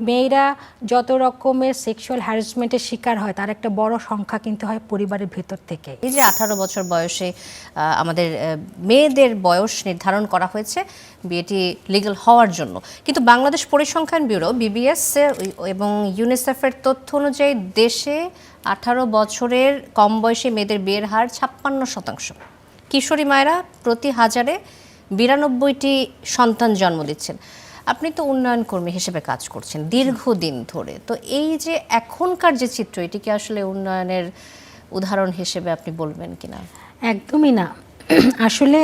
মেয়েরা যত রকমের সেক্সুয়াল হ্যারাসমেন্টের শিকার হয় তার একটা বড় সংখ্যা কিন্তু হয় পরিবারের ভেতর থেকে। এই যে 18 বছর বয়সে আমাদের মেয়েদের বয়স নির্ধারণ করা হয়েছে বিয়েটি লিগ্যাল হওয়ার জন্য, কিন্তু বাংলাদেশ পরিসংখ্যান ব্যুরো বিবিএস এবং ইউনিসেফের তথ্য অনুযায়ী দেশে 18 বছরের কম বয়সী মেয়েদের বিয়ের হার 56%। কিশোরী মায়েরা প্রতি হাজারে 92টি সন্তান জন্ম দিচ্ছেন। আপনি তো উন্নয়ন কর্মী হিসেবে কাজ করছেন দীর্ঘদিন ধরে, তো এই যে এখনকার যে চিত্র, এটিকে আসলে উন্নয়নের উদাহরণ হিসেবে আপনি বলবেন কিনা? একদমই না। আসলে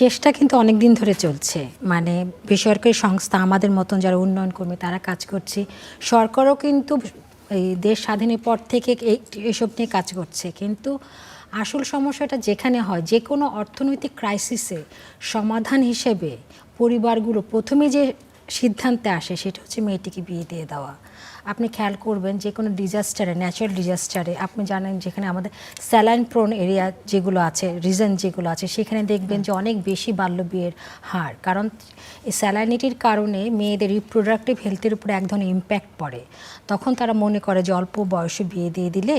চেষ্টা কিন্তু অনেক দিন ধরে চলছে, মানে বেসরকারি সংস্থা আমাদের মতন যারা উন্নয়ন কর্মী তারা কাজ করছে, সরকারও কিন্তু এই দেশ স্বাধীনের পর থেকে এসব নিয়ে কাজ করছে। কিন্তু আসল সমস্যাটা যেখানে হয়, যে কোনো অর্থনৈতিক ক্রাইসিসে সমাধান হিসেবে পরিবারগুলো প্রথমে যে সিদ্ধান্তে আসে সেটা হচ্ছে মেয়েটিকে বিয়ে দিয়ে দেওয়া। আপনি খেয়াল করবেন যে কোনো ডিজাস্টারে, ন্যাচারাল ডিজাস্টারে, আপনি জানেন যেখানে আমাদের স্যালাইন প্রোন এরিয়া যেগুলো আছে, রিজন যেগুলো আছে, সেখানে দেখবেন যে অনেক বেশি বাল্য বিয়ের হার। কারণ এই স্যালাইনিটির কারণে মেয়েদের রিপ্রোডাক্টিভ হেলথের উপরে এক ধরনের ইম্প্যাক্ট পড়ে। তখন তারা মনে করে যে অল্প বয়সে বিয়ে দিয়ে দিলে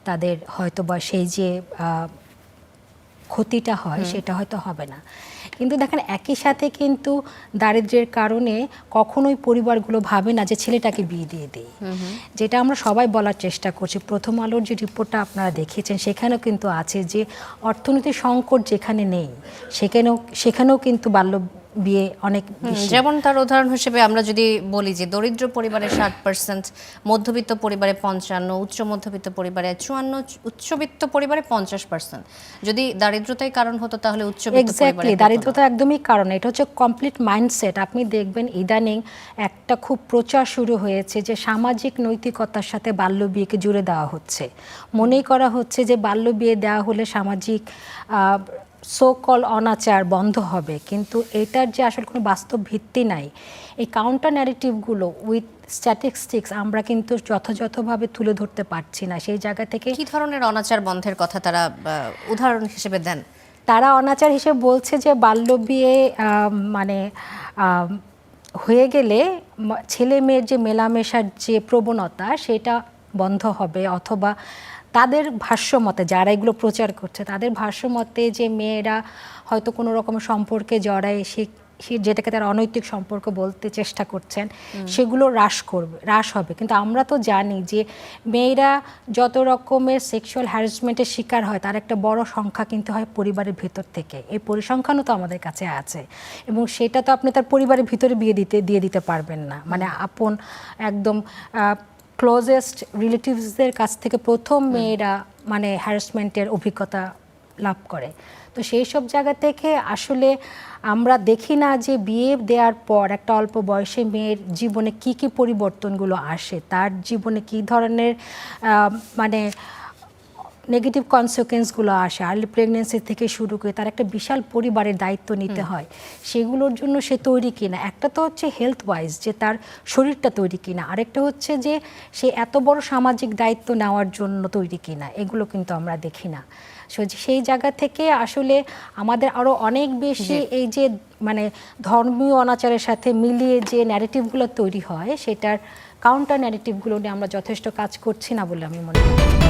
তাদের হয়তো বা সেই যে ক্ষতিটা হয় সেটা হয়তো হবে না। কিন্তু দেখেন একই সাথে কিন্তু দারিদ্র্যের কারণে কখনোই পরিবারগুলো ভাবে না যে ছেলেটাকে বিয়ে দিয়ে দেই, যেটা আমরা সবাই বলার চেষ্টা করছি। প্রথম আলোর যে রিপোর্টটা আপনারা দেখেছেন সেখানেও কিন্তু আছে যে অর্থনৈতিক সংকট যেখানে নেই সেখানেও কিন্তু বাল্য বিয়ে অনেক বেশি। যেমন তার উদাহরণ হিসেবে আমরা যদি বলি যে দরিদ্র পরিবারে 60%, মধ্যবিত্ত পরিবারে 55%, উচ্চ মধ্যবিত্ত পরিবারে 54%, উচ্চবিত্ত পরিবারে 50%। যদি দারিদ্রতাই কারণ হতো তাহলে উচ্চবিত্ত পরিবারে দারিদ্রতা একদমই কারণ। এটা হচ্ছে কমপ্লিট মাইন্ডসেট। আপনি দেখবেন ইদানিং একটা খুব প্রচার শুরু হয়েছে যে সামাজিক নৈতিকতার সাথে বাল্য বিয়েকে জুড়ে দেওয়া হচ্ছে। মনেই করা হচ্ছে যে বাল্য বিয়ে দেওয়া হলে সামাজিক সো-কল অনাচার বন্ধ হবে, কিন্তু এটার যে আসলে কোনো বাস্তব ভিত্তি নাই। এই কাউন্টার ন্যারেটিভগুলো উইথ স্ট্যাটিস্টিক্স আমরা কিন্তু যথাযথভাবে তুলে ধরতে পারছি না। সেই জায়গা থেকে কী ধরনের অনাচার বন্ধের কথা তারা উদাহরণ হিসেবে দেন? তারা অনাচার হিসেবে বলছে যে বাল্য বিয়ে মানে হয়ে গেলে ছেলে মেয়ের যে মেলামেশার যে প্রবণতা সেটা বন্ধ হবে, অথবা তাদের ভাষ্যমতে, যারা এগুলো প্রচার করছে তাদের ভাষ্যমতে যে মেয়েরা হয়তো কোনো রকমের সম্পর্কে জড়ায়, যেটাকে তারা অনৈতিক সম্পর্ক বলতে চেষ্টা করছেন, সেগুলো হ্রাস হবে। কিন্তু আমরা তো জানি যে মেয়েরা যত রকমের সেক্সুয়াল হ্যারাসমেন্টের শিকার হয় তার একটা বড় সংখ্যা কিন্তু হয় পরিবারের ভেতর থেকে। এই পরিসংখ্যানও তো আমাদের কাছে আছে, এবং সেটা তো আপনি তার পরিবারের ভিতরে দিয়ে দিতে পারবেন না। মানে আপন একদম ক্লোজেস্ট রিলেটিভসদের কাছ থেকে প্রথম মেয়েরা মানে হ্যারাসমেন্টের অভিজ্ঞতা লাভ করে। তো সেই সব জায়গা থেকে আসলে আমরা দেখি না যে বিয়ে দেওয়ার পর একটা অল্প বয়সে মেয়ের জীবনে কি কি পরিবর্তনগুলো আসে, তার জীবনে কি ধরনের মানে নেগেটিভ কনসিকুয়েন্সগুলো আসে। আর্লি প্রেগনেন্সি থেকে শুরু করে তার একটা বিশাল পরিবারের দায়িত্ব নিতে হয়, সেগুলোর জন্য সে তৈরি কিনা। একটা তো হচ্ছে হেলথ ওয়াইজ যে তার শরীরটা তৈরি কিনা, আরেকটা হচ্ছে যে সে এত বড় সামাজিক দায়িত্ব নেওয়ার জন্য তৈরি কিনা। এগুলো কিন্তু আমরা দেখি না। সেই জায়গা থেকে আসলে আমাদের আরও অনেক বেশি এই যে মানে ধর্মীয় অনাচারের সাথে মিলিয়ে যে ন্যারেটিভগুলো তৈরি হয় সেটার কাউন্টার ন্যারেটিভগুলো নিয়ে আমরা যথেষ্ট কাজ করছি না বলে আমি মনে করি।